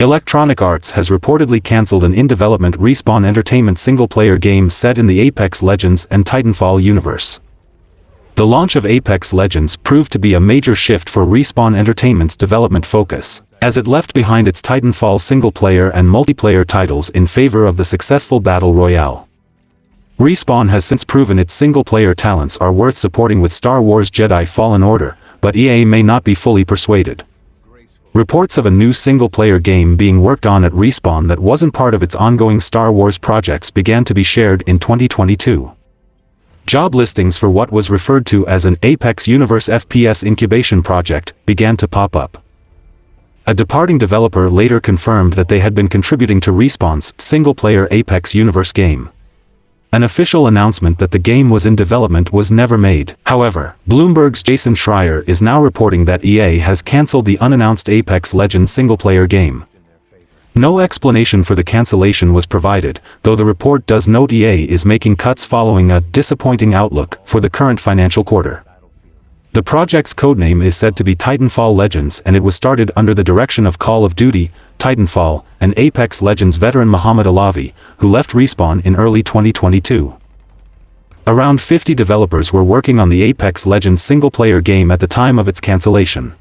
Electronic Arts has reportedly cancelled an in-development Respawn Entertainment single-player game set in the Apex Legends and Titanfall universe. The launch of Apex Legends proved to be a major shift for Respawn Entertainment's development focus, as it left behind its Titanfall single-player and multiplayer titles in favor of the successful Battle Royale. Respawn has since proven its single-player talents are worth supporting with Star Wars Jedi Fallen Order, but EA may not be fully persuaded. Reports of a new single-player game being worked on at Respawn that wasn't part of its ongoing Star Wars projects began to be shared in 2022. Job listings for what was referred to as an Apex Universe FPS incubation project began to pop up. A departing developer later confirmed that they had been contributing to Respawn's single-player Apex Universe game. An official announcement that the game was in development was never made. However, Bloomberg's Jason Schreier is now reporting that EA has cancelled the unannounced Apex Legends single-player game. No explanation for the cancellation was provided, though the report does note EA is making cuts following a disappointing outlook for the current financial quarter. The project's codename is said to be Titanfall Legends, and it was started under the direction of Call of Duty, Titanfall, and Apex Legends veteran Mohamed Alavi, who left Respawn in early 2022. Around 50 developers were working on the Apex Legends single-player game at the time of its cancellation.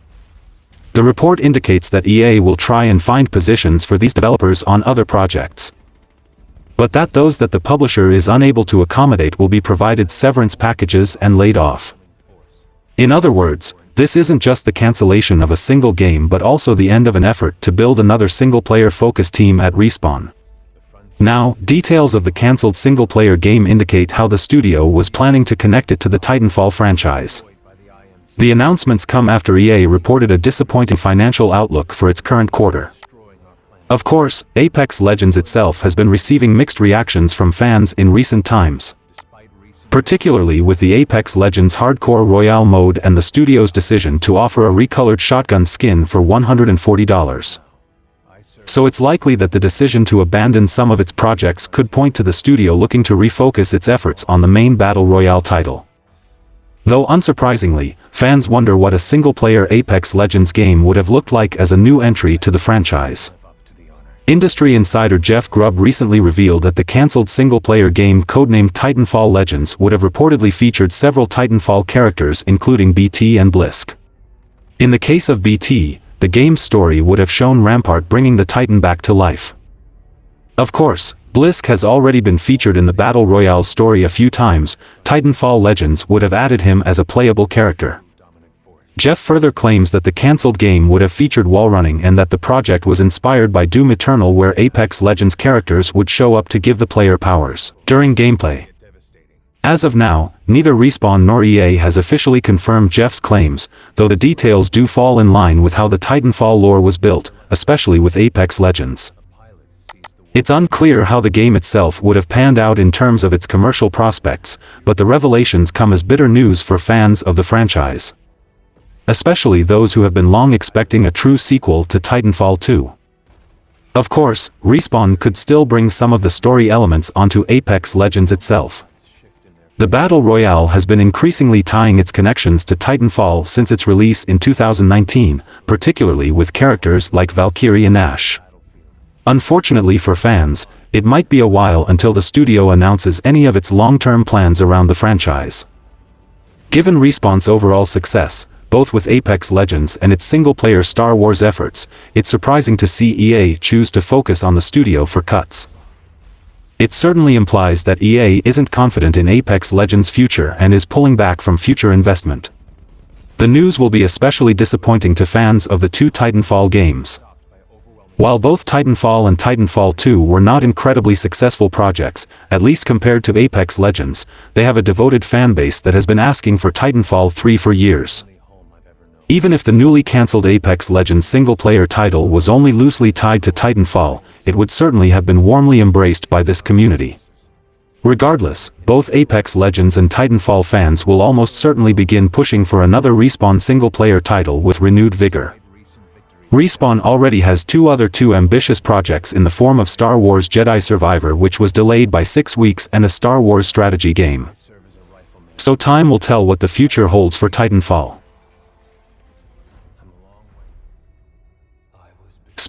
The report indicates that EA will try and find positions for these developers on other projects, but that those that the publisher is unable to accommodate will be provided severance packages and laid off. In other words, this isn't just the cancellation of a single game but also the end of an effort to build another single-player focused team at Respawn. Now, details of the cancelled single-player game indicate how the studio was planning to connect it to the Titanfall franchise. The announcements come after EA reported a disappointing financial outlook for its current quarter. Of course, Apex Legends itself has been receiving mixed reactions from fans in recent times, particularly with the Apex Legends Hardcore Royale mode and the studio's decision to offer a recolored shotgun skin for $140. So it's likely that the decision to abandon some of its projects could point to the studio looking to refocus its efforts on the main Battle Royale title. Though unsurprisingly, fans wonder what a single-player Apex Legends game would have looked like as a new entry to the franchise. Industry insider Jeff Grubb recently revealed that the cancelled single-player game codenamed Titanfall Legends would have reportedly featured several Titanfall characters including BT and Blisk. In the case of BT, the game's story would have shown Rampart bringing the Titan back to life. Of course, Blisk has already been featured in the Battle Royale story a few times. Titanfall Legends would have added him as a playable character. Jeff further claims that the cancelled game would have featured wall running and that the project was inspired by Doom Eternal, where Apex Legends characters would show up to give the player powers during gameplay. As of now, neither Respawn nor EA has officially confirmed Jeff's claims, though the details do fall in line with how the Titanfall lore was built, especially with Apex Legends. It's unclear how the game itself would have panned out in terms of its commercial prospects, but the revelations come as bitter news for fans of the franchise, especially those who have been long expecting a true sequel to Titanfall 2. Of course, Respawn could still bring some of the story elements onto Apex Legends itself. The Battle Royale has been increasingly tying its connections to Titanfall since its release in 2019, particularly with characters like Valkyrie and Ashe. Unfortunately for fans, it might be a while until the studio announces any of its long-term plans around the franchise. Given Respawn's overall success, both with Apex Legends and its single-player Star Wars efforts, it's surprising to see EA choose to focus on the studio for cuts. It certainly implies that EA isn't confident in Apex Legends' future and is pulling back from future investment. The news will be especially disappointing to fans of the two Titanfall games. While both Titanfall and Titanfall 2 were not incredibly successful projects, at least compared to Apex Legends, they have a devoted fanbase that has been asking for Titanfall 3 for years. Even if the newly cancelled Apex Legends single-player title was only loosely tied to Titanfall, it would certainly have been warmly embraced by this community. Regardless, both Apex Legends and Titanfall fans will almost certainly begin pushing for another Respawn single-player title with renewed vigor. Respawn already has two ambitious projects in the form of Star Wars Jedi Survivor, which was delayed by 6 weeks, and a Star Wars strategy game. So time will tell what the future holds for Titanfall.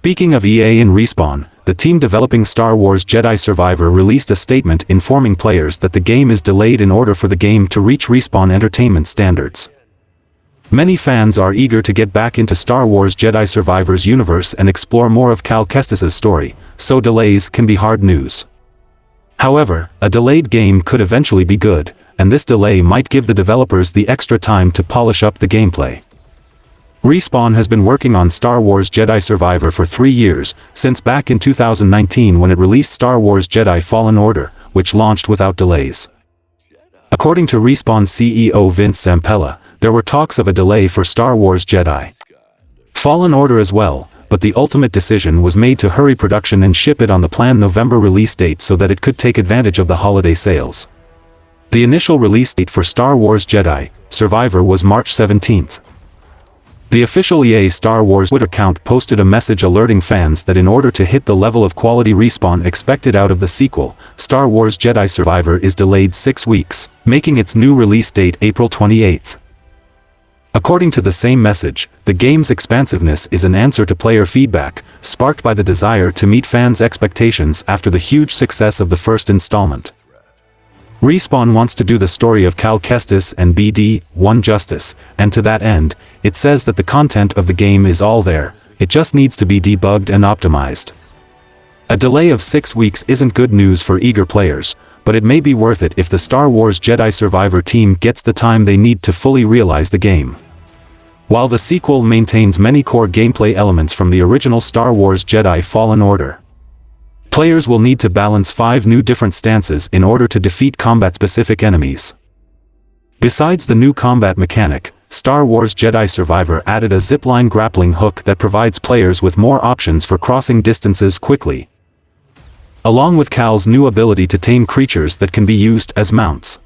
Speaking of EA and Respawn, the team developing Star Wars Jedi Survivor released a statement informing players that the game is delayed in order for the game to reach Respawn Entertainment standards. Many fans are eager to get back into Star Wars Jedi Survivor's universe and explore more of Cal Kestis' story, so delays can be hard news. However, a delayed game could eventually be good, and this delay might give the developers the extra time to polish up the gameplay. Respawn has been working on Star Wars Jedi Survivor for 3 years, since back in 2019 when it released Star Wars Jedi Fallen Order, which launched without delays. According to Respawn CEO Vince Zampella, there were talks of a delay for Star Wars Jedi Fallen Order as well, but the ultimate decision was made to hurry production and ship it on the planned November release date so that it could take advantage of the holiday sales. The initial release date for Star Wars Jedi Survivor was March 17th. The official EA Star Wars Twitter account posted a message alerting fans that in order to hit the level of quality Respawn expected out of the sequel, Star Wars Jedi Survivor is delayed 6 weeks, making its new release date April 28th. According to the same message, the game's expansiveness is an answer to player feedback, sparked by the desire to meet fans' expectations after the huge success of the first installment. Respawn wants to do the story of Cal Kestis and BD-1 justice, and to that end, it says that the content of the game is all there, it just needs to be debugged and optimized. A delay of 6 weeks isn't good news for eager players, but it may be worth it if the Star Wars Jedi Survivor team gets the time they need to fully realize the game. While the sequel maintains many core gameplay elements from the original Star Wars Jedi Fallen Order, players will need to balance 5 new different stances in order to defeat combat-specific enemies. Besides the new combat mechanic, Star Wars Jedi Survivor added a zipline grappling hook that provides players with more options for crossing distances quickly, along with Cal's new ability to tame creatures that can be used as mounts.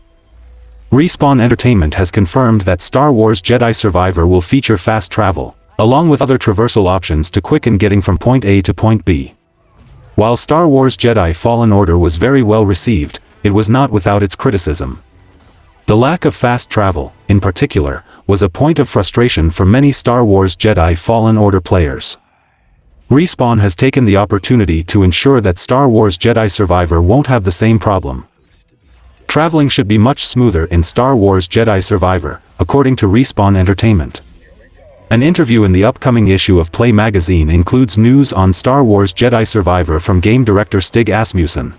Respawn Entertainment has confirmed that Star Wars Jedi Survivor will feature fast travel, along with other traversal options to quicken getting from point A to point B. While Star Wars Jedi Fallen Order was very well received, it was not without its criticism. The lack of fast travel, in particular, was a point of frustration for many Star Wars Jedi Fallen Order players. Respawn has taken the opportunity to ensure that Star Wars Jedi Survivor won't have the same problem. Traveling should be much smoother in Star Wars Jedi Survivor, according to Respawn Entertainment. An interview in the upcoming issue of Play magazine includes news on Star Wars Jedi Survivor from game director Stig Asmussen.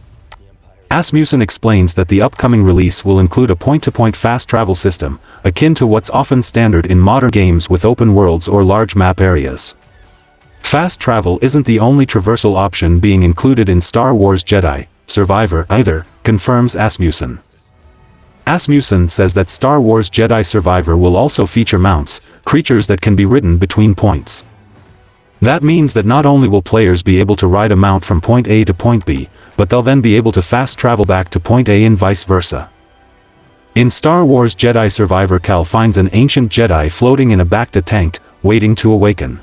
Asmussen explains that the upcoming release will include a point-to-point fast travel system, akin to what's often standard in modern games with open worlds or large map areas. Fast travel isn't the only traversal option being included in Star Wars Jedi Survivor either, confirms Asmussen. Asmussen says that Star Wars Jedi Survivor will also feature mounts, creatures that can be ridden between points. That means that not only will players be able to ride a mount from point A to point B, but they'll then be able to fast travel back to point A and vice versa. In Star Wars Jedi Survivor, Cal finds an ancient Jedi floating in a Bacta tank, waiting to awaken.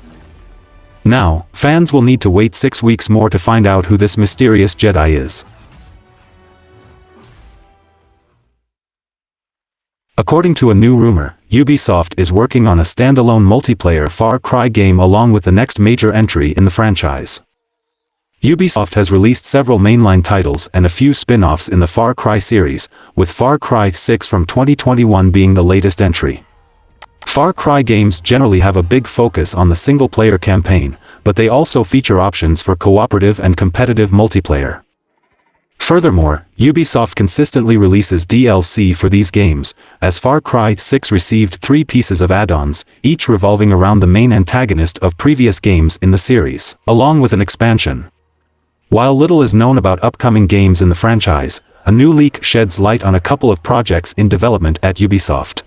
Now, fans will need to wait 6 weeks more to find out who this mysterious Jedi is. According to a new rumor, Ubisoft is working on a standalone multiplayer Far Cry game along with the next major entry in the franchise. Ubisoft has released several mainline titles and a few spin-offs in the Far Cry series, with Far Cry 6 from 2021 being the latest entry. Far Cry games generally have a big focus on the single-player campaign, but they also feature options for cooperative and competitive multiplayer. Furthermore, Ubisoft consistently releases DLC for these games, as Far Cry 6 received 3 pieces of add-ons, each revolving around the main antagonist of previous games in the series, along with an expansion. While little is known about upcoming games in the franchise, a new leak sheds light on a couple of projects in development at Ubisoft.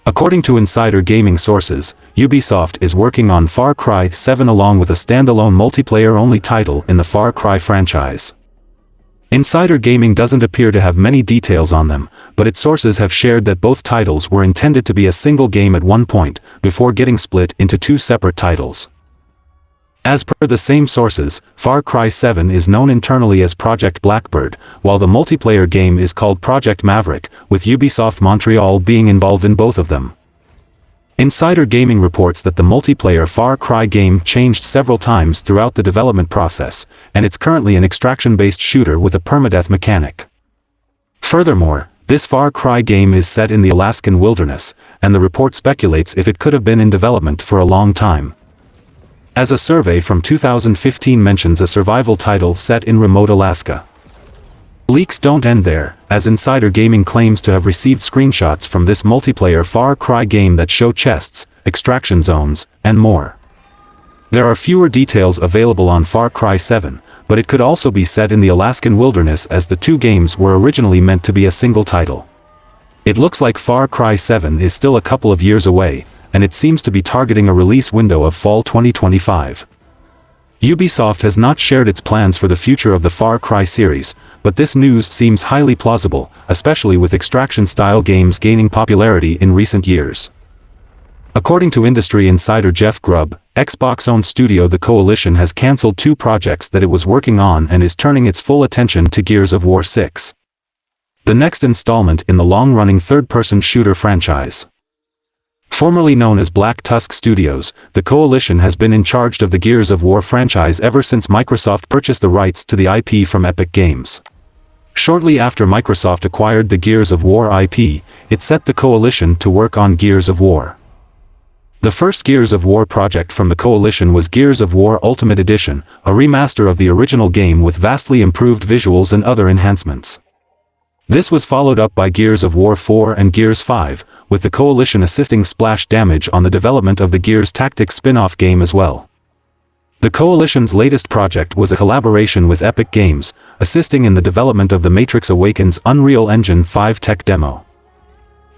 According to insider gaming sources, Ubisoft is working on Far Cry 7 along with a standalone multiplayer-only title in the Far Cry franchise. Insider Gaming doesn't appear to have many details on them, but its sources have shared that both titles were intended to be a single game at one point, before getting split into 2 separate titles. As per the same sources, Far Cry 7 is known internally as Project Blackbird, while the multiplayer game is called Project Maverick, with Ubisoft Montreal being involved in both of them. Insider Gaming reports that the multiplayer Far Cry game changed several times throughout the development process, and it's currently an extraction-based shooter with a permadeath mechanic. Furthermore, this Far Cry game is set in the Alaskan wilderness, and the report speculates if it could have been in development for a long time. As a survey from 2015 mentions a survival title set in remote Alaska. Leaks don't end there, as Insider Gaming claims to have received screenshots from this multiplayer Far Cry game that show chests, extraction zones, and more. There are fewer details available on Far Cry 7, but it could also be set in the Alaskan wilderness as the two games were originally meant to be a single title. It looks like Far Cry 7 is still a couple of years away, and it seems to be targeting a release window of fall 2025. Ubisoft has not shared its plans for the future of the Far Cry series, but this news seems highly plausible, especially with extraction-style games gaining popularity in recent years. According to industry insider Jeff Grubb, Xbox-owned studio The Coalition has cancelled two projects that it was working on and is turning its full attention to Gears of War 6. The next installment in the long-running third-person shooter franchise. Formerly known as Black Tusk Studios, The Coalition has been in charge of the Gears of War franchise ever since Microsoft purchased the rights to the IP from Epic Games. Shortly after Microsoft acquired the Gears of War IP, it set The Coalition to work on Gears of War. The first Gears of War project from The Coalition was Gears of War Ultimate Edition, a remaster of the original game with vastly improved visuals and other enhancements. This was followed up by Gears of War 4 and Gears 5, with the Coalition assisting Splash Damage on the development of the Gears Tactics spin-off game as well. The Coalition's latest project was a collaboration with Epic Games, assisting in the development of the Matrix Awakens Unreal Engine 5 tech demo.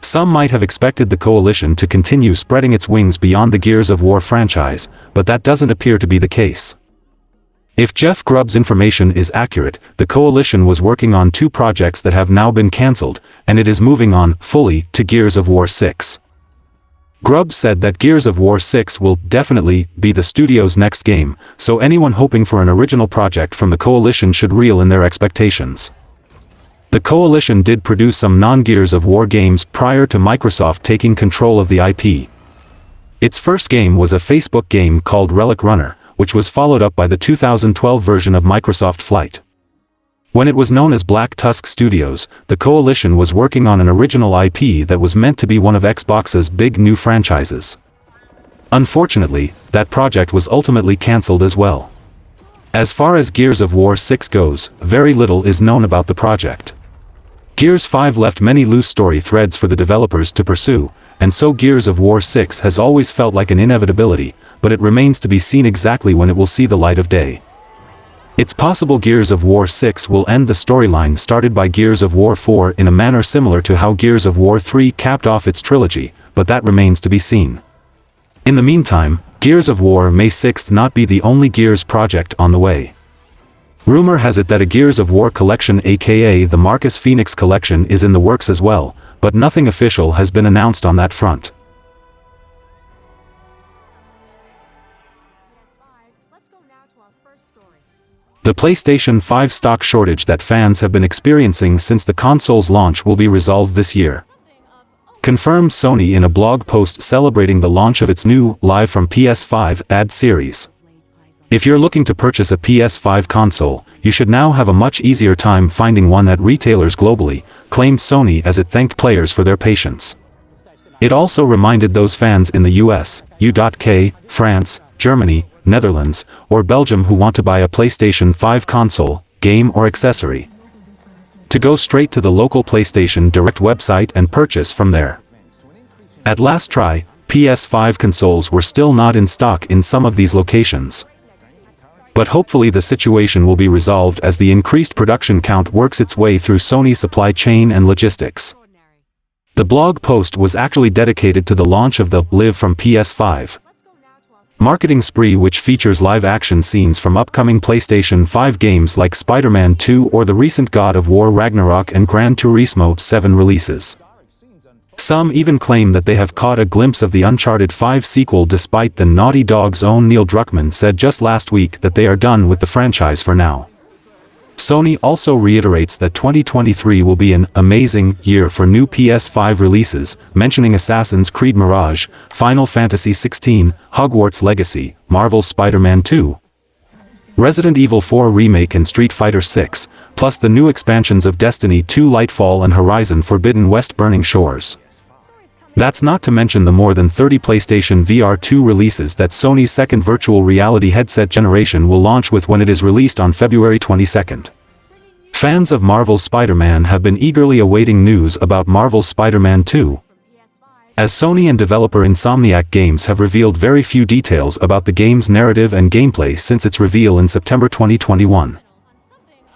Some might have expected the Coalition to continue spreading its wings beyond the Gears of War franchise, but that doesn't appear to be the case. If Jeff Grubb's information is accurate, the Coalition was working on two projects that have now been cancelled, and it is moving on, fully, to Gears of War 6. Grubb said that Gears of War 6 will definitely be the studio's next game, so anyone hoping for an original project from the Coalition should reel in their expectations. The Coalition did produce some non-Gears of War games prior to Microsoft taking control of the IP. Its first game was a Facebook game called Relic Runner, which was followed up by the 2012 version of Microsoft Flight. When it was known as Black Tusk Studios, the Coalition was working on an original IP that was meant to be one of Xbox's big new franchises. Unfortunately, that project was ultimately cancelled as well. As far as Gears of War 6 goes, very little is known about the project. Gears 5 left many loose story threads for the developers to pursue, and so Gears of War 6 has always felt like an inevitability, but it remains to be seen exactly when it will see the light of day. It's possible Gears of War 6 will end the storyline started by Gears of War 4 in a manner similar to how Gears of War 3 capped off its trilogy, but that remains to be seen. In the meantime, Gears of War May 6th not be the only Gears project on the way. Rumor has it that a Gears of War collection aka the Marcus Phoenix collection is in the works as well, but nothing official has been announced on that front. The PlayStation 5 stock shortage that fans have been experiencing since the console's launch will be resolved this year. Confirmed Sony in a blog post celebrating the launch of its new Live from PS5 ad series. If you're looking to purchase a PS5 console, you should now have a much easier time finding one at retailers globally, claimed Sony as it thanked players for their patience. It also reminded those fans in the US, UK, France, Germany, Netherlands, or Belgium who want to buy a PlayStation 5 console, game or accessory, to go straight to the local PlayStation Direct website and purchase from there. At last try, PS5 consoles were still not in stock in some of these locations. But hopefully the situation will be resolved as the increased production count works its way through Sony's supply chain and logistics. The blog post was actually dedicated to the launch of the Live from PS5 marketing spree, which features live-action scenes from upcoming PlayStation 5 games like Spider-Man 2 or the recent God of War Ragnarok and Gran Turismo 7 releases. Some even claim that they have caught a glimpse of the Uncharted 5 sequel, despite the Naughty Dog's own Neil Druckmann said just last week that they are done with the franchise for now. Sony also reiterates that 2023 will be an amazing year for new PS5 releases, mentioning Assassin's Creed Mirage, Final Fantasy XVI, Hogwarts Legacy, Marvel's Spider-Man 2, Resident Evil 4 Remake and Street Fighter 6, plus the new expansions of Destiny 2 Lightfall and Horizon Forbidden West Burning Shores. That's not to mention the more than 30 PlayStation VR 2 releases that Sony's second virtual reality headset generation will launch with when it is released on February 22nd. Fans of Marvel's Spider-Man have been eagerly awaiting news about Marvel's Spider-Man 2. As Sony and developer Insomniac Games have revealed very few details about the game's narrative and gameplay since its reveal in September 2021.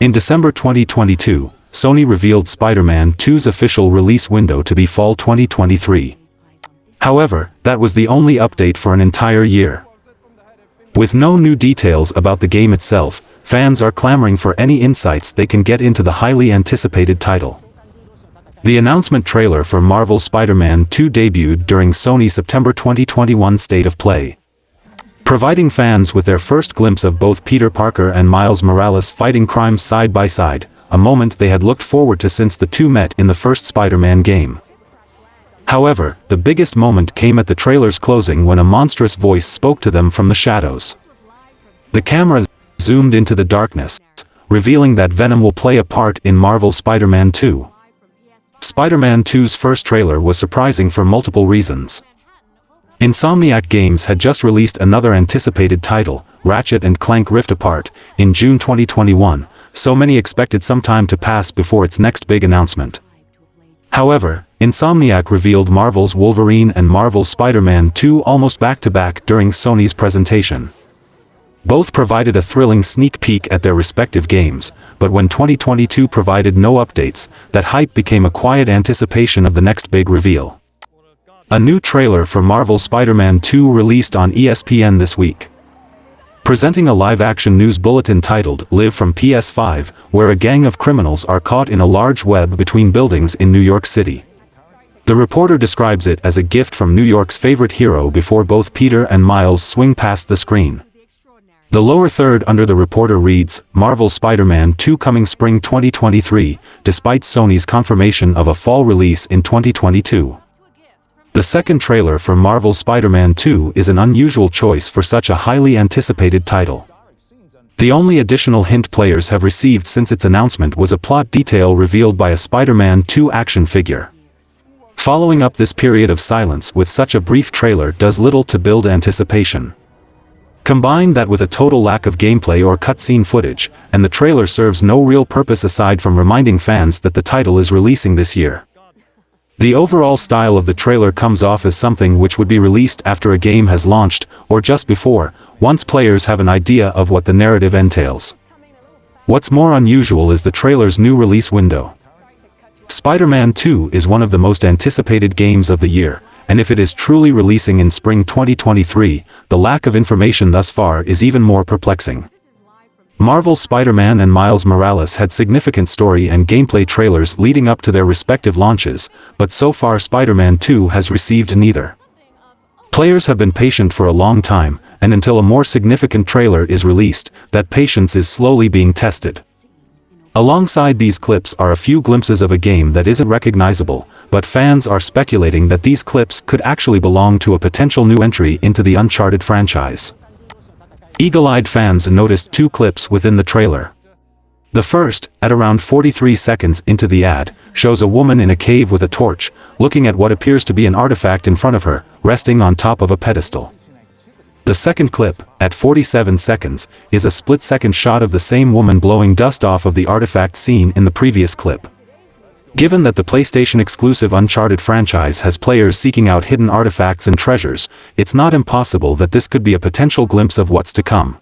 In December 2022, Sony revealed Spider-Man 2's official release window to be fall 2023. However, that was the only update for an entire year. With no new details about the game itself, fans are clamoring for any insights they can get into the highly anticipated title. The announcement trailer for Marvel's Spider-Man 2 debuted during Sony's September 2021 State of Play, providing fans with their first glimpse of both Peter Parker and Miles Morales fighting crimes side by side, a moment they had looked forward to since the two met in the first Spider-Man game. However, the biggest moment came at the trailer's closing when a monstrous voice spoke to them from the shadows. The camera zoomed into the darkness, revealing that Venom will play a part in Marvel's Spider-Man 2. Spider-Man 2's first trailer was surprising for multiple reasons. Insomniac Games had just released another anticipated title, Ratchet & Clank Rift Apart, in June 2021, so many expected some time to pass before its next big announcement. However, Insomniac revealed Marvel's Wolverine and Marvel's Spider-Man 2 almost back-to-back during Sony's presentation. Both provided a thrilling sneak peek at their respective games, but when 2022 provided no updates, that hype became a quiet anticipation of the next big reveal. A new trailer for Marvel's Spider-Man 2 released on ESPN this week, presenting a live-action news bulletin titled Live from PS5, where a gang of criminals are caught in a large web between buildings in New York City. The reporter describes it as a gift from New York's favorite hero before both Peter and Miles swing past the screen. The lower third under the reporter reads, Marvel's Spider-Man 2 coming spring 2023, despite Sony's confirmation of a fall release in 2022. The second trailer for Marvel's Spider-Man 2 is an unusual choice for such a highly anticipated title. The only additional hint players have received since its announcement was a plot detail revealed by a Spider-Man 2 action figure. Following up this period of silence with such a brief trailer does little to build anticipation. Combine that with a total lack of gameplay or cutscene footage, and the trailer serves no real purpose aside from reminding fans that the title is releasing this year. The overall style of the trailer comes off as something which would be released after a game has launched, or just before, once players have an idea of what the narrative entails. What's more unusual is the trailer's new release window. Spider-Man 2 is one of the most anticipated games of the year, and if it is truly releasing in spring 2023, the lack of information thus far is even more perplexing. Marvel's Spider-Man and Miles Morales had significant story and gameplay trailers leading up to their respective launches, but so far Spider-Man 2 has received neither. Players have been patient for a long time, and until a more significant trailer is released, that patience is slowly being tested. Alongside these clips are a few glimpses of a game that isn't recognizable, but fans are speculating that these clips could actually belong to a potential new entry into the Uncharted franchise. Eagle-eyed fans noticed two clips within the trailer. The first, at around 43 seconds into the ad, shows a woman in a cave with a torch, looking at what appears to be an artifact in front of her, resting on top of a pedestal. The second clip, at 47 seconds, is a split-second shot of the same woman blowing dust off of the artifact seen in the previous clip. Given that the PlayStation-exclusive Uncharted franchise has players seeking out hidden artifacts and treasures, it's not impossible that this could be a potential glimpse of what's to come.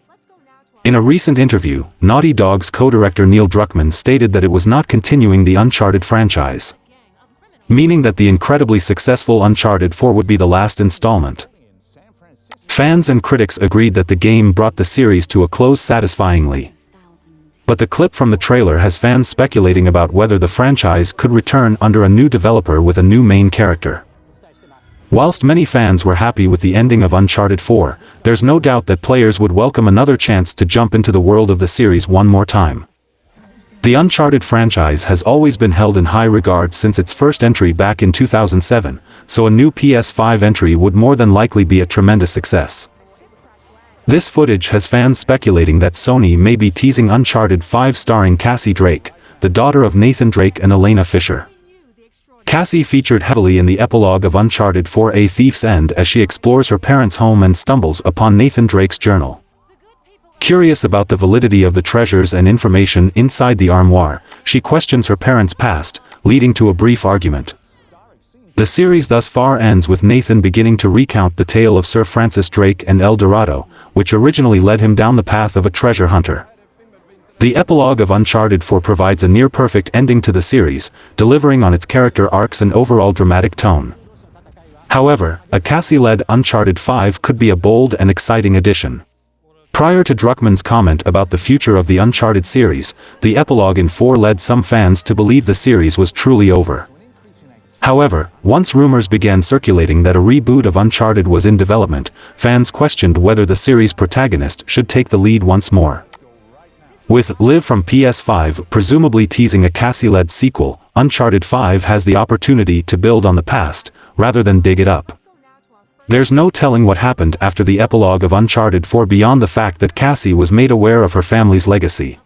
In a recent interview, Naughty Dog's co-director Neil Druckmann stated that it was not continuing the Uncharted franchise, meaning that the incredibly successful Uncharted 4 would be the last installment. Fans and critics agreed that the game brought the series to a close satisfyingly. But the clip from the trailer has fans speculating about whether the franchise could return under a new developer with a new main character. Whilst many fans were happy with the ending of Uncharted 4, there's no doubt that players would welcome another chance to jump into the world of the series one more time. The Uncharted franchise has always been held in high regard since its first entry back in 2007, so a new PS5 entry would more than likely be a tremendous success. This footage has fans speculating that Sony may be teasing Uncharted 5 starring Cassie Drake, the daughter of Nathan Drake and Elena Fisher. Cassie featured heavily in the epilogue of Uncharted 4: A Thief's End as she explores her parents' home and stumbles upon Nathan Drake's journal. Curious about the validity of the treasures and information inside the armoire, she questions her parents' past, leading to a brief argument. The series thus far ends with Nathan beginning to recount the tale of Sir Francis Drake and El Dorado, which originally led him down the path of a treasure hunter. The epilogue of Uncharted 4 provides a near-perfect ending to the series, delivering on its character arcs and overall dramatic tone. However, a Cassie-led Uncharted 5 could be a bold and exciting addition. Prior to Druckmann's comment about the future of the Uncharted series, the epilogue in 4 led some fans to believe the series was truly over. However, once rumors began circulating that a reboot of Uncharted was in development, fans questioned whether the series' protagonist should take the lead once more. With Live from PS5 presumably teasing a Cassie-led sequel, Uncharted 5 has the opportunity to build on the past, rather than dig it up. There's no telling what happened after the epilogue of Uncharted 4 beyond the fact that Cassie was made aware of her family's legacy.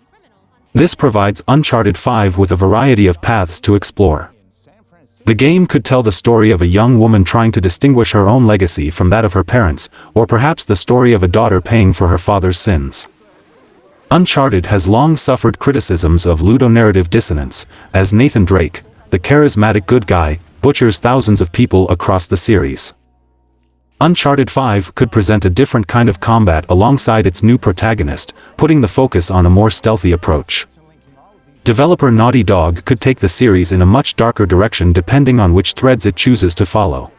This provides Uncharted 5 with a variety of paths to explore. The game could tell the story of a young woman trying to distinguish her own legacy from that of her parents, or perhaps the story of a daughter paying for her father's sins. Uncharted has long suffered criticisms of ludonarrative dissonance, as Nathan Drake, the charismatic good guy, butchers thousands of people across the series. Uncharted 5 could present a different kind of combat alongside its new protagonist, putting the focus on a more stealthy approach. Developer Naughty Dog could take the series in a much darker direction depending on which threads it chooses to follow.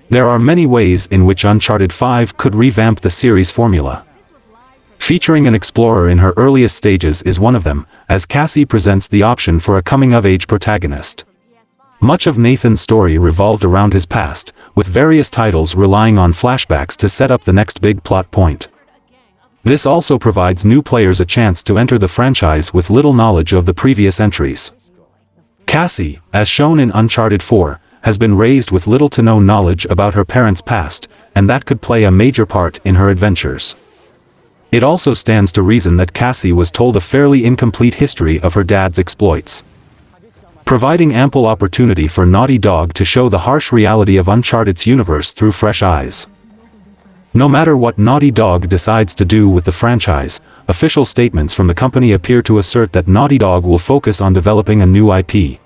There are many ways in which Uncharted 5 could revamp the series formula. Featuring an explorer in her earliest stages is one of them, as Cassie presents the option for a coming-of-age protagonist. Much of Nathan's story revolved around his past, with various titles relying on flashbacks to set up the next big plot point. This also provides new players a chance to enter the franchise with little knowledge of the previous entries. Cassie, as shown in Uncharted 4, has been raised with little to no knowledge about her parents' past, and that could play a major part in her adventures. It also stands to reason that Cassie was told a fairly incomplete history of her dad's exploits, providing ample opportunity for Naughty Dog to show the harsh reality of Uncharted's universe through fresh eyes. No matter what Naughty Dog decides to do with the franchise, official statements from the company appear to assert that Naughty Dog will focus on developing a new IP.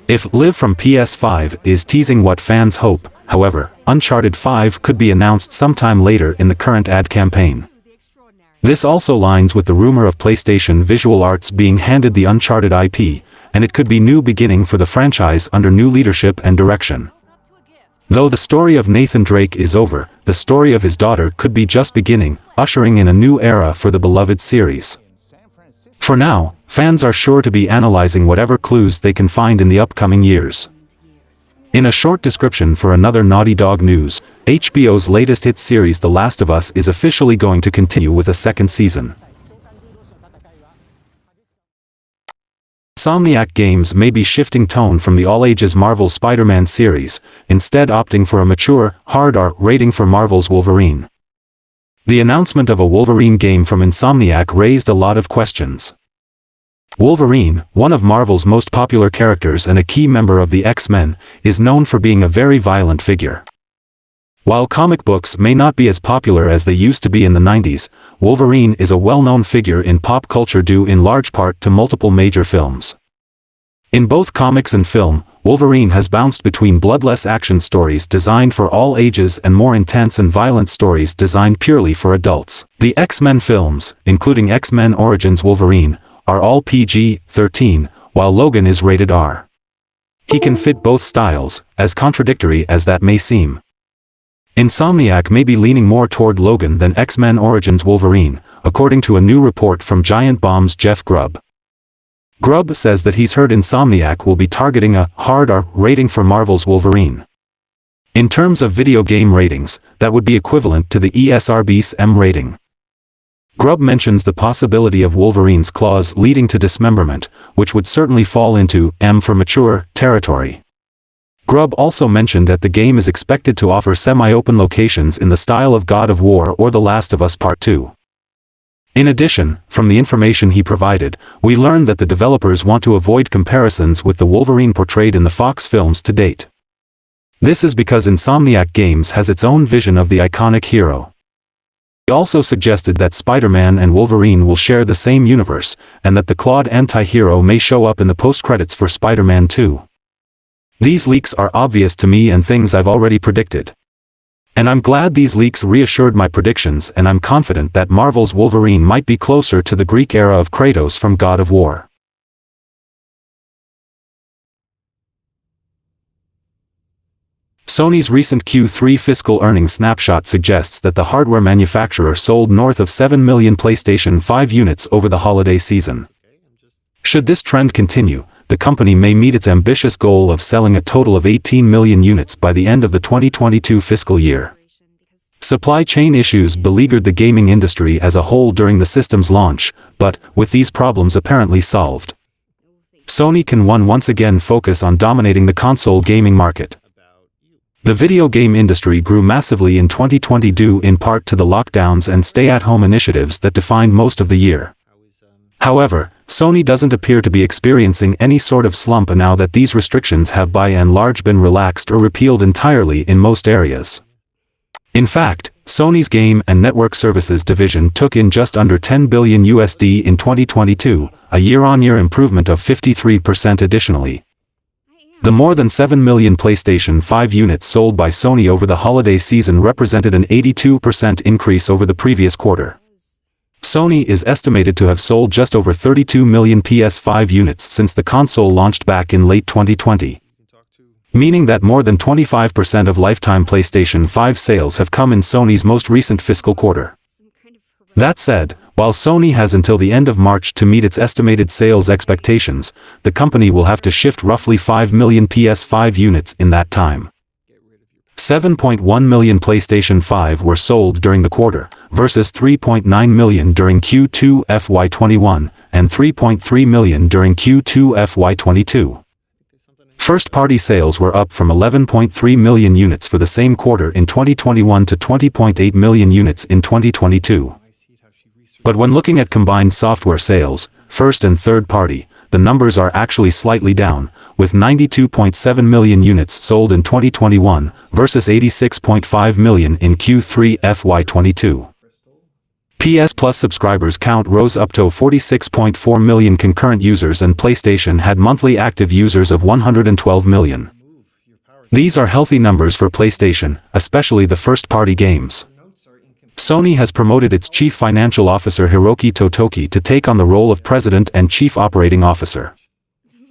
If Live from PS5 is teasing what fans hope, however, Uncharted 5 could be announced sometime later in the current ad campaign. This also lines with the rumor of PlayStation Visual Arts being handed the Uncharted IP, and it could be new beginning for the franchise under new leadership and direction. Though the story of Nathan Drake is over, the story of his daughter could be just beginning, ushering in a new era for the beloved series. For now, fans are sure to be analyzing whatever clues they can find in the upcoming years. In a short description for another Naughty Dog news, HBO's latest hit series The Last of Us is officially going to continue with a second season. Insomniac Games may be shifting tone from the all-ages Marvel Spider-Man series, instead opting for a mature, hard R rating for Marvel's Wolverine. The announcement of a Wolverine game from Insomniac raised a lot of questions. Wolverine, one of Marvel's most popular characters and a key member of the X-Men, is known for being a very violent figure. While comic books may not be as popular as they used to be in the 90s, Wolverine is a well-known figure in pop culture due in large part to multiple major films. In both comics and film, Wolverine has bounced between bloodless action stories designed for all ages and more intense and violent stories designed purely for adults. The X-Men films, including X-Men Origins Wolverine, are all PG-13, while Logan is rated R. He can fit both styles, as contradictory as that may seem. Insomniac may be leaning more toward Logan than X-Men Origins Wolverine, according to a new report from Giant Bomb's Jeff Grubb. Grubb says that he's heard Insomniac will be targeting a hard R rating for Marvel's Wolverine. In terms of video game ratings, that would be equivalent to the ESRB's M rating. GOW mentions the possibility of Wolverine's claws leading to dismemberment, which would certainly fall into M for mature territory. GOW also mentioned that the game is expected to offer semi-open locations in the style of God of War or The Last of Us Part 2. In addition, from the information he provided, we learned that the developers want to avoid comparisons with the Wolverine portrayed in the Fox films to date. This is because Insomniac Games has its own vision of the iconic hero. He also suggested that Spider-Man and Wolverine will share the same universe, and that the clawed anti-hero may show up in the post-credits for Spider-Man 2. These leaks are obvious to me and things I've already predicted. And I'm glad these leaks reassured my predictions, and I'm confident that Marvel's Wolverine might be closer to the Greek era of Kratos from God of War. Sony's recent Q3 fiscal earnings snapshot suggests that the hardware manufacturer sold north of 7 million PlayStation 5 units over the holiday season. Should this trend continue, the company may meet its ambitious goal of selling a total of 18 million units by the end of the 2022 fiscal year. Supply chain issues beleaguered the gaming industry as a whole during the system's launch, but, with these problems apparently solved, Sony can once again focus on dominating the console gaming market. The video game industry grew massively in 2020 due in part to the lockdowns and stay-at-home initiatives that defined most of the year. However, Sony doesn't appear to be experiencing any sort of slump now that these restrictions have by and large been relaxed or repealed entirely in most areas. In fact, Sony's Game and Network Services division took in just under $10 billion in 2022, a year-on-year improvement of 53% additionally. The more than 7 million PlayStation 5 units sold by Sony over the holiday season represented an 82% increase over the previous quarter. Sony is estimated to have sold just over 32 million PS5 units since the console launched back in late 2020. Meaning that more than 25% of lifetime PlayStation 5 sales have come in Sony's most recent fiscal quarter. That said, while Sony has until the end of March to meet its estimated sales expectations, the company will have to shift roughly 5 million PS5 units in that time. 7.1 million PlayStation 5 were sold during the quarter, versus 3.9 million during Q2 FY21, and 3.3 million during Q2 FY22. First-party sales were up from 11.3 million units for the same quarter in 2021 to 20.8 million units in 2022. But when looking at combined software sales, first and third party, the numbers are actually slightly down, with 92.7 million units sold in 2021, versus 86.5 million in Q3 FY22. PS Plus subscribers count rose up to 46.4 million concurrent users, and PlayStation had monthly active users of 112 million. These are healthy numbers for PlayStation, especially the first-party games. Sony has promoted its Chief Financial Officer Hiroki Totoki to take on the role of President and Chief Operating Officer.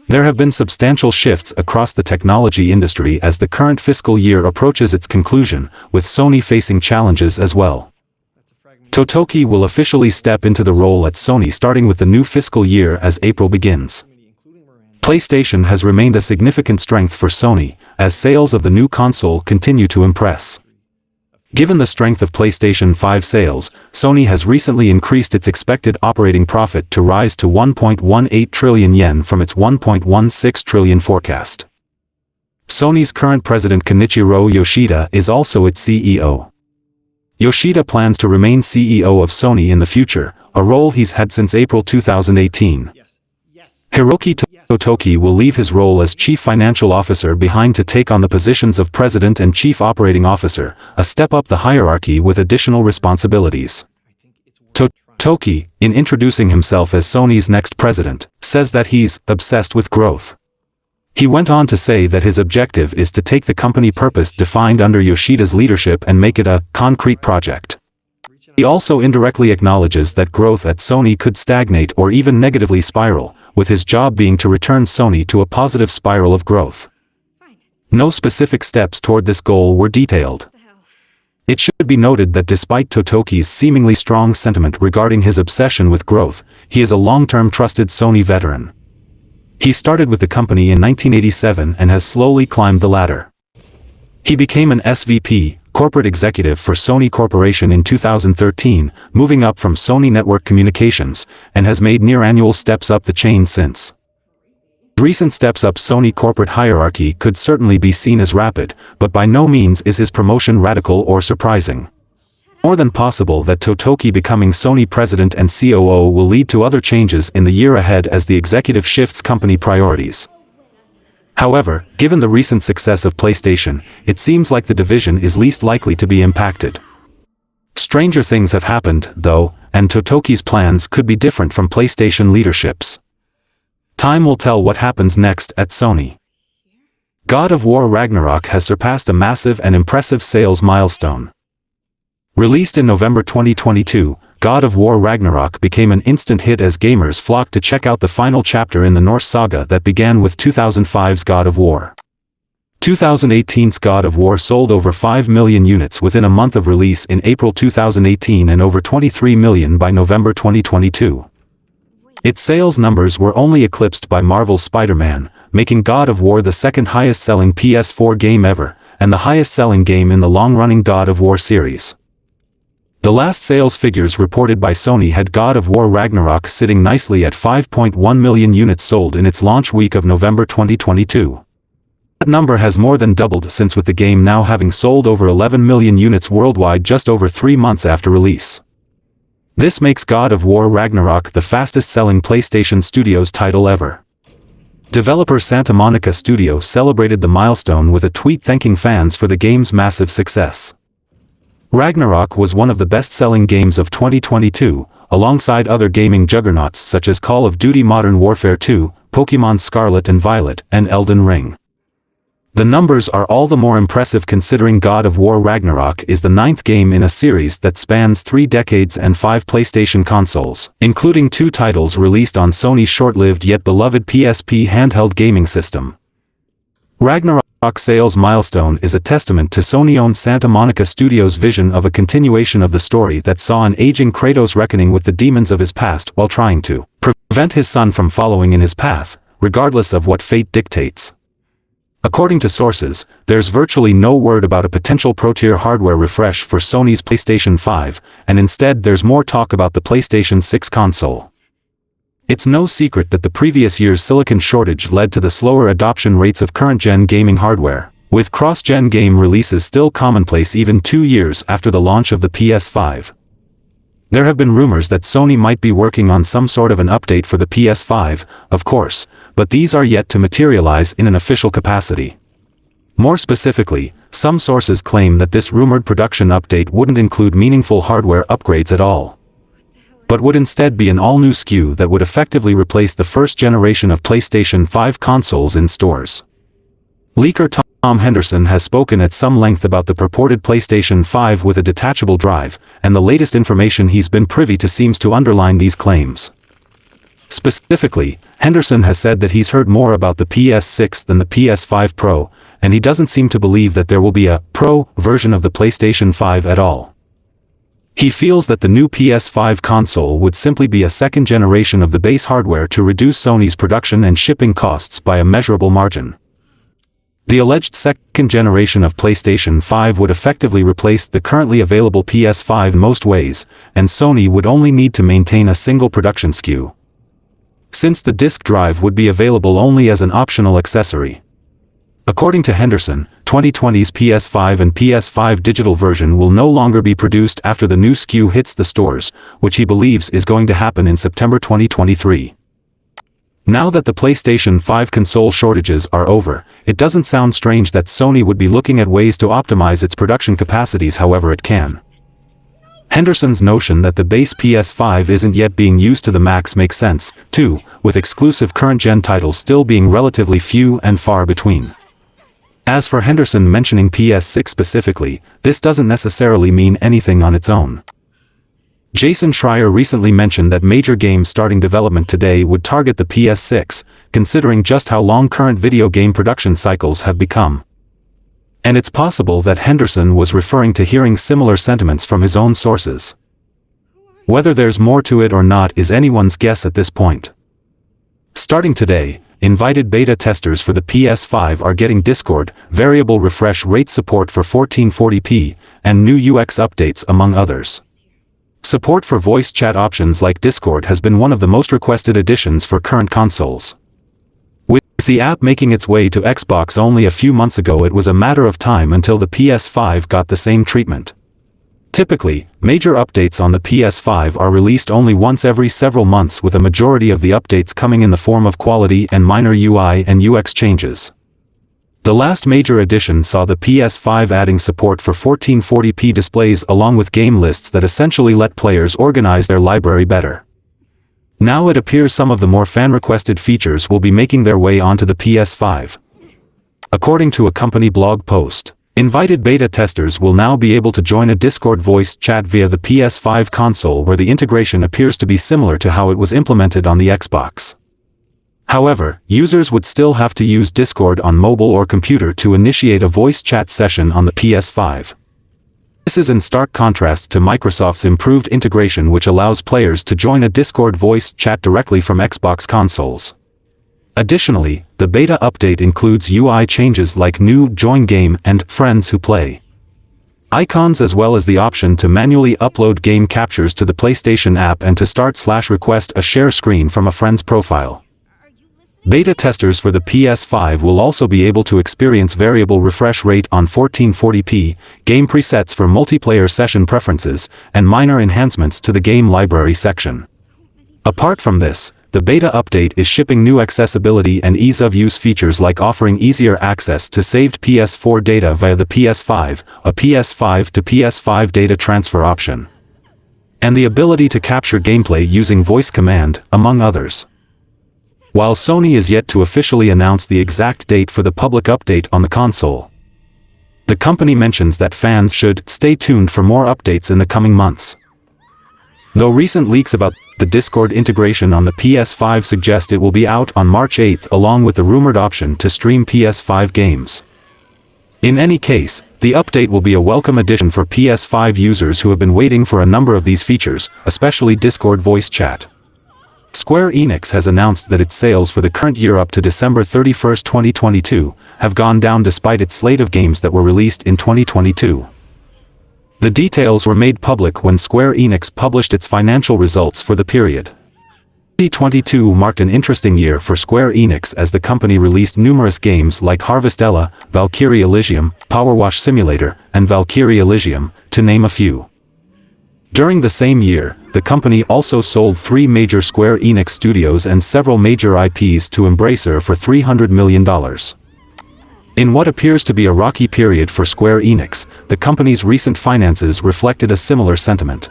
There have been substantial shifts across the technology industry as the current fiscal year approaches its conclusion, with Sony facing challenges as well. Totoki will officially step into the role at Sony starting with the new fiscal year as April begins. PlayStation has remained a significant strength for Sony, as sales of the new console continue to impress. Given the strength of PlayStation 5 sales, Sony has recently increased its expected operating profit to rise to 1.18 trillion yen from its 1.16 trillion forecast. Sony's current president Kenichiro Yoshida is also its CEO. Yoshida plans to remain CEO of Sony in the future, a role he's had since April 2018. Hiroki Totoki will leave his role as Chief Financial Officer behind to take on the positions of President and Chief Operating Officer, a step up the hierarchy with additional responsibilities. Totoki, in introducing himself as Sony's next president, says that he's obsessed with growth. He went on to say that his objective is to take the company purpose defined under Yoshida's leadership and make it a concrete project. He also indirectly acknowledges that growth at Sony could stagnate or even negatively spiral, with his job being to return Sony to a positive spiral of growth. No specific steps toward this goal were detailed. It should be noted that despite Totoki's seemingly strong sentiment regarding his obsession with growth, he is a long-term trusted Sony veteran. He started with the company in 1987 and has slowly climbed the ladder. He became an SVP, corporate executive for Sony Corporation in 2013, moving up from Sony Network Communications, and has made near-annual steps up the chain since. Recent steps up Sony corporate hierarchy could certainly be seen as rapid, but by no means is his promotion radical or surprising. More than possible that Totoki becoming Sony president and COO will lead to other changes in the year ahead as the executive shifts company priorities. However, given the recent success of PlayStation, it seems like the division is least likely to be impacted. Stranger things have happened, though, and Totoki's plans could be different from PlayStation leadership's. Time will tell what happens next at Sony. God of War Ragnarok has surpassed a massive and impressive sales milestone. Released in November 2022, God of War Ragnarok became an instant hit as gamers flocked to check out the final chapter in the Norse saga that began with 2005's God of War. 2018's God of War sold over 5 million units within a month of release in April 2018 and over 23 million by November 2022. Its sales numbers were only eclipsed by Marvel's Spider-Man, making God of War the second highest-selling PS4 game ever, and the highest-selling game in the long-running God of War series. The last sales figures reported by Sony had God of War Ragnarok sitting nicely at 5.1 million units sold in its launch week of November 2022. That number has more than doubled since, with the game now having sold over 11 million units worldwide just over 3 months after release. This makes God of War Ragnarok the fastest-selling PlayStation Studios title ever. Developer Santa Monica Studio celebrated the milestone with a tweet thanking fans for the game's massive success. Ragnarok was one of the best-selling games of 2022, alongside other gaming juggernauts such as Call of Duty Modern Warfare 2, Pokémon Scarlet and Violet, and Elden Ring. The numbers are all the more impressive considering God of War Ragnarok is the 9th game in a series that spans 3 decades and 5 PlayStation consoles, including 2 titles released on Sony's short-lived yet beloved PSP handheld gaming system. Ragnarok's sales milestone is a testament to Sony-owned Santa Monica Studios' vision of a continuation of the story that saw an aging Kratos reckoning with the demons of his past while trying to prevent his son from following in his path, regardless of what fate dictates. According to sources, there's virtually no word about a potential Pro-tier hardware refresh for Sony's PlayStation 5, and instead there's more talk about the PlayStation 6 console. It's no secret that the previous year's silicon shortage led to the slower adoption rates of current-gen gaming hardware, with cross-gen game releases still commonplace even 2 years after the launch of the PS5. There have been rumors that Sony might be working on some sort of an update for the PS5, of course, but these are yet to materialize in an official capacity. More specifically, some sources claim that this rumored production update wouldn't include meaningful hardware upgrades at all, but would instead be an all-new SKU that would effectively replace the first generation of PlayStation 5 consoles in stores. Leaker Tom Henderson has spoken at some length about the purported PlayStation 5 with a detachable drive, and the latest information he's been privy to seems to underline these claims. Specifically, Henderson has said that he's heard more about the PS6 than the PS5 Pro, and he doesn't seem to believe that there will be a Pro version of the PlayStation 5 at all. He feels that the new PS5 console would simply be a second generation of the base hardware to reduce Sony's production and shipping costs by a measurable margin. The alleged second generation of PlayStation 5 would effectively replace the currently available PS5 in most ways, and Sony would only need to maintain a single production SKU, since the disk drive would be available only as an optional accessory. According to Henderson, 2020's PS5 and PS5 digital version will no longer be produced after the new SKU hits the stores, which he believes is going to happen in September 2023. Now that the PlayStation 5 console shortages are over, it doesn't sound strange that Sony would be looking at ways to optimize its production capacities however it can. Henderson's notion that the base PS5 isn't yet being used to the max makes sense, too, with exclusive current-gen titles still being relatively few and far between. As for Henderson mentioning PS6 specifically, this doesn't necessarily mean anything on its own. Jason Schreier recently mentioned that major games starting development today would target the PS6, considering just how long current video game production cycles have become. And it's possible that Henderson was referring to hearing similar sentiments from his own sources. Whether there's more to it or not is anyone's guess at this point. Starting today, invited beta testers for the PS5 are getting Discord, variable refresh rate support for 1440p, and new UX updates among others. Support for voice chat options like Discord has been one of the most requested additions for current consoles. With the app making its way to Xbox only a few months ago, it was a matter of time until the PS5 got the same treatment. Typically, major updates on the PS5 are released only once every several months, with a majority of the updates coming in the form of quality and minor UI and UX changes. The last major addition saw the PS5 adding support for 1440p displays along with game lists that essentially let players organize their library better. Now it appears some of the more fan-requested features will be making their way onto the PS5. According to a company blog post, invited beta testers will now be able to join a Discord voice chat via the PS5 console, where the integration appears to be similar to how it was implemented on the Xbox. However, users would still have to use Discord on mobile or computer to initiate a voice chat session on the PS5. This is in stark contrast to Microsoft's improved integration, which allows players to join a Discord voice chat directly from Xbox consoles. Additionally, the beta update includes UI changes like new Join Game and Friends Who Play icons, as well as the option to manually upload game captures to the PlayStation app and to start/request a share screen from a friend's profile. Beta testers for the PS5 will also be able to experience variable refresh rate on 1440p, game presets for multiplayer session preferences, and minor enhancements to the game library section. Apart from this, the beta update is shipping new accessibility and ease-of-use features like offering easier access to saved PS4 data via the PS5, a PS5 to PS5 data transfer option, and the ability to capture gameplay using voice command, among others. While Sony is yet to officially announce the exact date for the public update on the console, the company mentions that fans should stay tuned for more updates in the coming months. Though recent leaks about the Discord integration on the PS5 suggest it will be out on March 8th, along with the rumored option to stream PS5 games. In any case, the update will be a welcome addition for PS5 users who have been waiting for a number of these features, especially Discord voice chat. Square Enix has announced that its sales for the current year up to December 31, 2022, have gone down despite its slate of games that were released in 2022. The details were made public when Square Enix published its financial results for the period. 2022 marked an interesting year for Square Enix as the company released numerous games like Harvestella, Valkyrie Elysium, Power Wash Simulator, and Valkyrie Elysium, to name a few. During the same year, the company also sold 3 major Square Enix studios and several major IPs to Embracer for $300 million. In what appears to be a rocky period for Square Enix, the company's recent finances reflected a similar sentiment.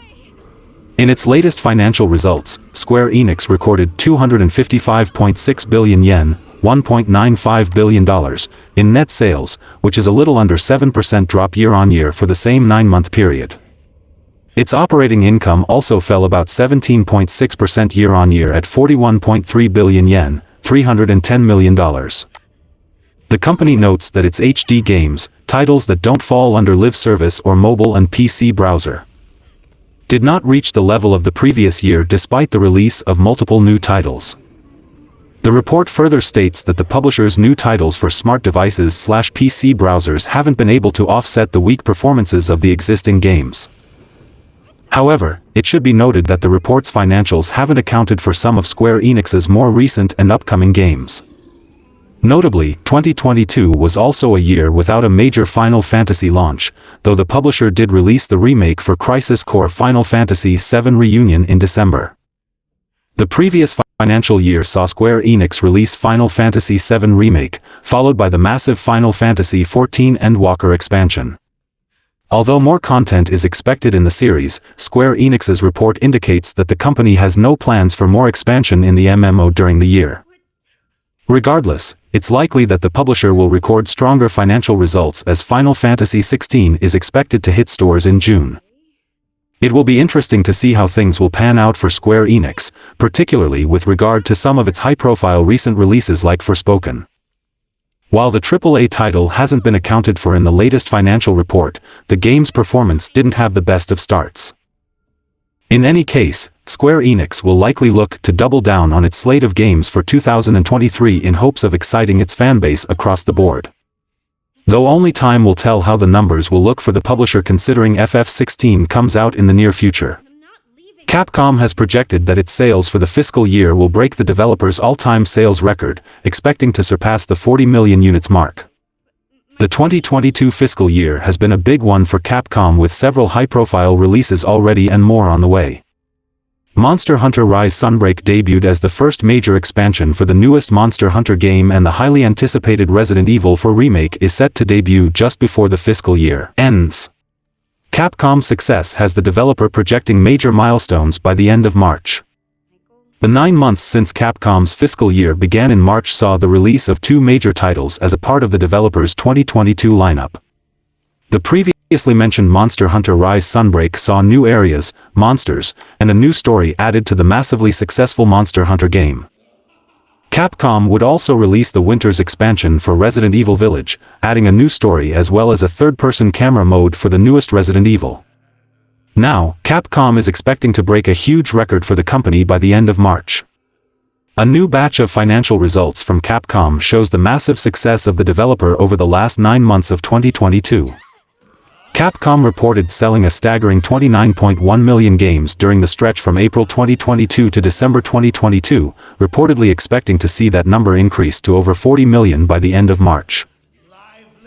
In its latest financial results, Square Enix recorded 255.6 billion yen, $1.95 billion, in net sales, which is a little under 7% drop year-on-year for the same 9-month period. Its operating income also fell about 17.6% year-on-year at 41.3 billion yen, $310 million. The company notes that its HD games, titles that don't fall under live service or mobile and PC browser, did not reach the level of the previous year despite the release of multiple new titles. The report further states that the publisher's new titles for smart devices/PC browsers haven't been able to offset the weak performances of the existing games. However, it should be noted that the report's financials haven't accounted for some of Square Enix's more recent and upcoming games. Notably, 2022 was also a year without a major Final Fantasy launch, though the publisher did release the remake for Crisis Core Final Fantasy VII Reunion in December. The previous financial year saw Square Enix release Final Fantasy VII Remake, followed by the massive Final Fantasy XIV Endwalker expansion. Although more content is expected in the series, Square Enix's report indicates that the company has no plans for more expansion in the MMO during the year. Regardless, it's likely that the publisher will record stronger financial results as Final Fantasy XVI is expected to hit stores in June. It will be interesting to see how things will pan out for Square Enix, particularly with regard to some of its high-profile recent releases like Forspoken. While the AAA title hasn't been accounted for in the latest financial report, the game's performance didn't have the best of starts. In any case, Square Enix will likely look to double down on its slate of games for 2023 in hopes of exciting its fanbase across the board. Though only time will tell how the numbers will look for the publisher considering FF16 comes out in the near future. Capcom has projected that its sales for the fiscal year will break the developer's all-time sales record, expecting to surpass the 40 million units mark. The 2022 fiscal year has been a big one for Capcom with several high-profile releases already and more on the way. Monster Hunter Rise Sunbreak debuted as the first major expansion for the newest Monster Hunter game, and the highly anticipated Resident Evil 4 remake is set to debut just before the fiscal year ends. Capcom's success has the developer projecting major milestones by the end of March. The 9 months since Capcom's fiscal year began in March saw the release of 2 major titles as a part of the developer's 2022 lineup. The previously mentioned Monster Hunter Rise Sunbreak saw new areas, monsters, and a new story added to the massively successful Monster Hunter game. Capcom would also release the Winter's expansion for Resident Evil Village, adding a new story as well as a third-person camera mode for the newest Resident Evil. Now, Capcom is expecting to break a huge record for the company by the end of March. A new batch of financial results from Capcom shows the massive success of the developer over the last 9 months of 2022. Capcom reported selling a staggering 29.1 million games during the stretch from April 2022 to December 2022, reportedly expecting to see that number increase to over 40 million by the end of March.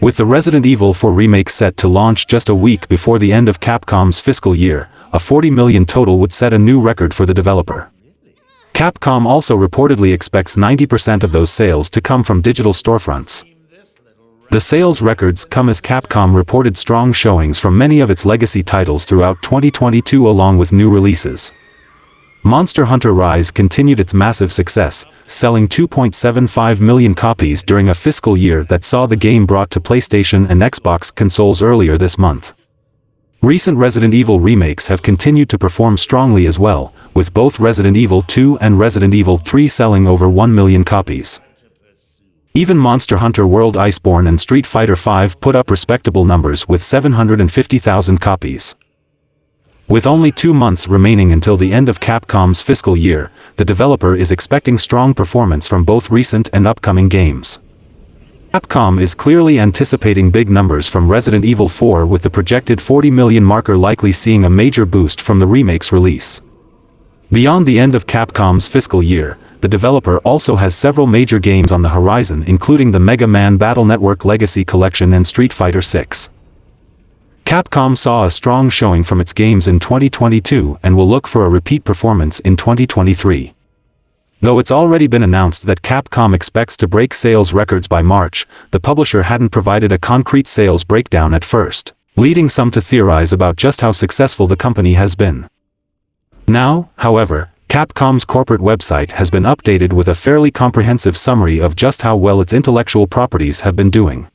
With the Resident Evil 4 remake set to launch just a week before the end of Capcom's fiscal year, a 40 million total would set a new record for the developer. Capcom also reportedly expects 90% of those sales to come from digital storefronts. The sales records come as Capcom reported strong showings from many of its legacy titles throughout 2022 along with new releases. Monster Hunter Rise continued its massive success, selling 2.75 million copies during a fiscal year that saw the game brought to PlayStation and Xbox consoles earlier this month. Recent Resident Evil remakes have continued to perform strongly as well, with both Resident Evil 2 and Resident Evil 3 selling over 1 million copies. Even Monster Hunter World Iceborne and Street Fighter V put up respectable numbers with 750,000 copies. With only 2 months remaining until the end of Capcom's fiscal year, the developer is expecting strong performance from both recent and upcoming games. Capcom is clearly anticipating big numbers from Resident Evil 4, with the projected 40 million marker likely seeing a major boost from the remake's release. Beyond the end of Capcom's fiscal year, the developer also has several major games on the horizon, including the Mega Man Battle Network Legacy Collection and Street Fighter VI. Capcom saw a strong showing from its games in 2022 and will look for a repeat performance in 2023. Though it's already been announced that Capcom expects to break sales records by March, the publisher hadn't provided a concrete sales breakdown at first, leading some to theorize about just how successful the company has been. Now, however, Capcom's corporate website has been updated with a fairly comprehensive summary of just how well its intellectual properties have been doing.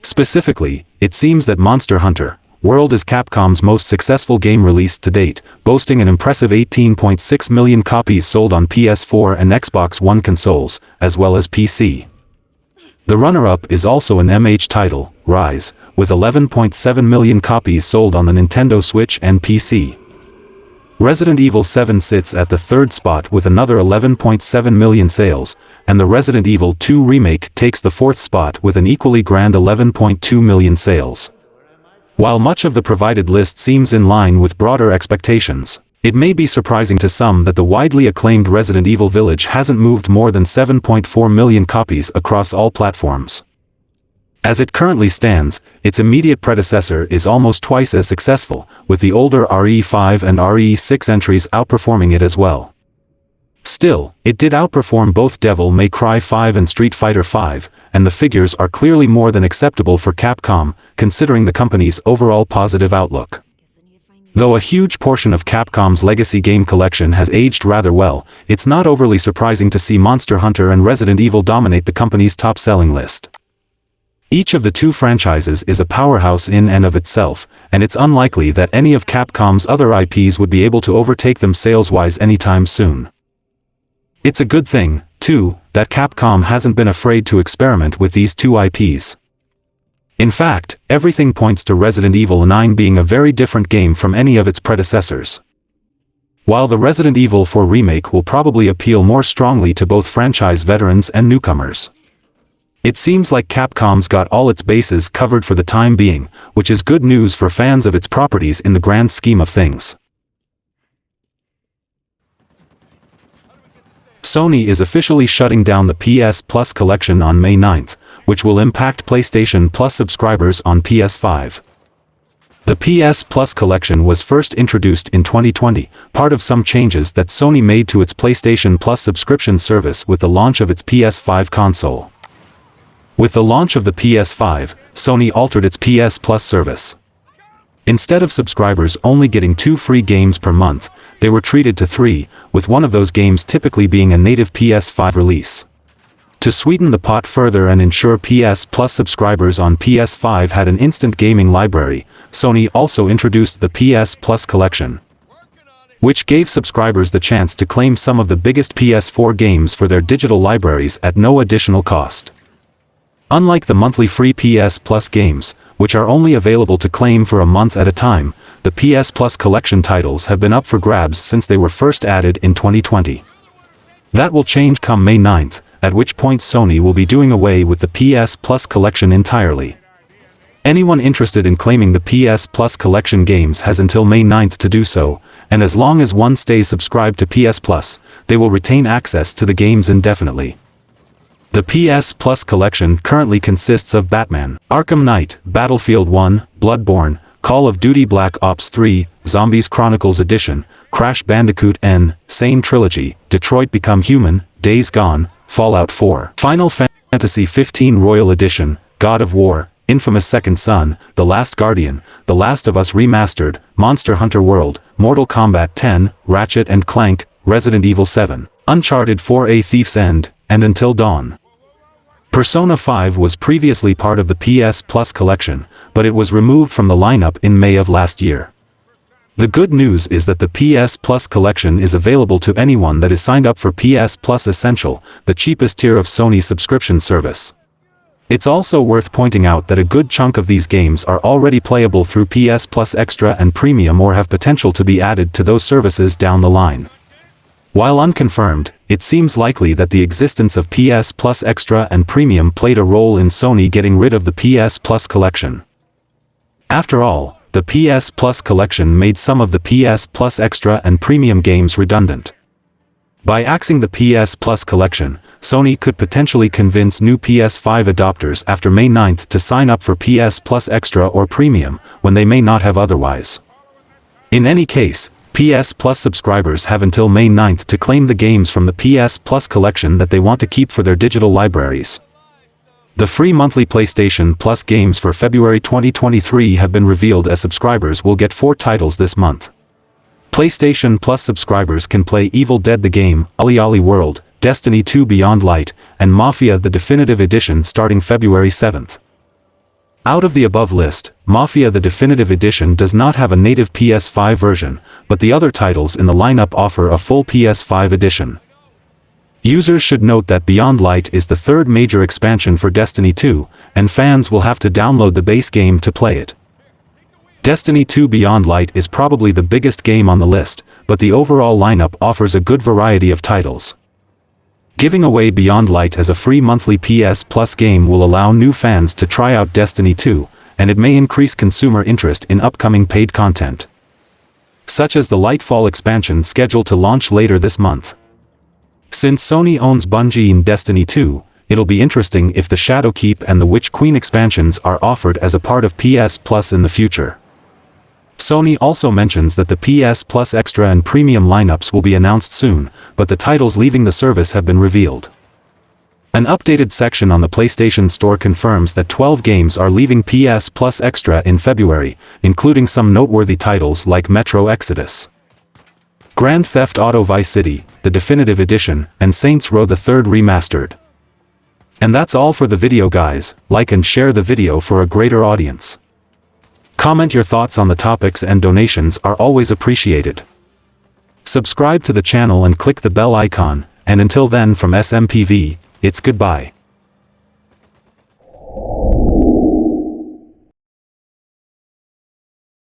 Specifically, it seems that Monster Hunter World is Capcom's most successful game released to date, boasting an impressive 18.6 million copies sold on PS4 and Xbox One consoles, as well as PC. The runner-up is also an MH title, Rise, with 11.7 million copies sold on the Nintendo Switch and PC. Resident Evil 7 sits at the third spot with another 11.7 million sales, and the Resident Evil 2 remake takes the fourth spot with an equally grand 11.2 million sales. While much of the provided list seems in line with broader expectations, it may be surprising to some that the widely acclaimed Resident Evil Village hasn't moved more than 7.4 million copies across all platforms. As it currently stands, its immediate predecessor is almost twice as successful, with the older RE5 and RE6 entries outperforming it as well. Still, it did outperform both Devil May Cry 5 and Street Fighter V, and the figures are clearly more than acceptable for Capcom, considering the company's overall positive outlook. Though a huge portion of Capcom's legacy game collection has aged rather well, it's not overly surprising to see Monster Hunter and Resident Evil dominate the company's top-selling list. Each of the two franchises is a powerhouse in and of itself, and it's unlikely that any of Capcom's other IPs would be able to overtake them sales-wise anytime soon. It's a good thing, too, that Capcom hasn't been afraid to experiment with these two IPs. In fact, everything points to Resident Evil 9 being a very different game from any of its predecessors. while the Resident Evil 4 remake will probably appeal more strongly to both franchise veterans and newcomers. It seems like Capcom's got all its bases covered for the time being, which is good news for fans of its properties in the grand scheme of things. Sony is officially shutting down the PS Plus collection on May 9th, which will impact PlayStation Plus subscribers on PS5. The PS Plus collection was first introduced in 2020, part of some changes that Sony made to its PlayStation Plus subscription service with the launch of its PS5 console. With the launch of the PS5, Sony altered its PS Plus service. Instead of subscribers only getting 2 free games per month, they were treated to 3, with one of those games typically being a native PS5 release. To sweeten the pot further and ensure PS Plus subscribers on PS5 had an instant gaming library, Sony also introduced the PS Plus collection, which gave subscribers the chance to claim some of the biggest PS4 games for their digital libraries at no additional cost. Unlike the monthly free PS Plus games, which are only available to claim for a month at a time, the PS Plus collection titles have been up for grabs since they were first added in 2020. That will change come May 9th, at which point Sony will be doing away with the PS Plus collection entirely. Anyone interested in claiming the PS Plus collection games has until May 9th to do so, and as long as one stays subscribed to PS Plus, they will retain access to the games indefinitely. The PS Plus collection currently consists of Batman, Arkham Knight, Battlefield 1, Bloodborne, Call of Duty Black Ops 3, Zombies Chronicles Edition, Crash Bandicoot N, Sane Trilogy, Detroit Become Human, Days Gone, Fallout 4, Final Fantasy 15 Royal Edition, God of War, Infamous Second Son, The Last Guardian, The Last of Us Remastered, Monster Hunter World, Mortal Kombat 10, Ratchet & Clank, Resident Evil 7, Uncharted 4: A Thief's End, and Until Dawn. Persona 5 was previously part of the PS Plus collection, but it was removed from the lineup in May of last year. The good news is that the PS Plus collection is available to anyone that is signed up for PS Plus Essential, the cheapest tier of Sony's subscription service. It's also worth pointing out that a good chunk of these games are already playable through PS Plus Extra and Premium or have potential to be added to those services down the line. While unconfirmed, it seems likely that the existence of PS Plus Extra and Premium played a role in Sony getting rid of the PS Plus collection. After all, the PS Plus collection made some of the PS Plus Extra and Premium games redundant. By axing the PS Plus collection, Sony could potentially convince new PS5 adopters after May 9th to sign up for PS Plus Extra or Premium, when they may not have otherwise. In any case, PS Plus subscribers have until May 9th to claim the games from the PS Plus collection that they want to keep for their digital libraries. The free monthly PlayStation Plus games for February 2023 have been revealed as subscribers will get 4 titles this month. PlayStation Plus subscribers can play Evil Dead the Game, OlliOlli World, Destiny 2 Beyond Light, and Mafia the Definitive Edition starting February 7th. Out of the above list, Mafia the Definitive Edition does not have a native PS5 version, but the other titles in the lineup offer a full PS5 edition. Users should note that Beyond Light is the third major expansion for Destiny 2, and fans will have to download the base game to play it. Destiny 2 Beyond Light is probably the biggest game on the list, but the overall lineup offers a good variety of titles. Giving away Beyond Light as a free monthly PS Plus game will allow new fans to try out Destiny 2, and it may increase consumer interest in upcoming paid content, such as the Lightfall expansion scheduled to launch later this month. Since Sony owns Bungie in Destiny 2, it'll be interesting if the Shadowkeep and the Witch Queen expansions are offered as a part of PS Plus in the future. Sony also mentions that the PS Plus Extra and Premium lineups will be announced soon, but the titles leaving the service have been revealed. An updated section on the PlayStation Store confirms that 12 games are leaving PS Plus Extra in February, including some noteworthy titles like Metro Exodus, Grand Theft Auto Vice City, the Definitive Edition, and Saints Row the Third Remastered. And that's all for the video guys. Like and share the video for a greater audience. Comment your thoughts on the topics and donations are always appreciated. Subscribe to the channel and click the bell icon, and until then from SMPV, it's goodbye.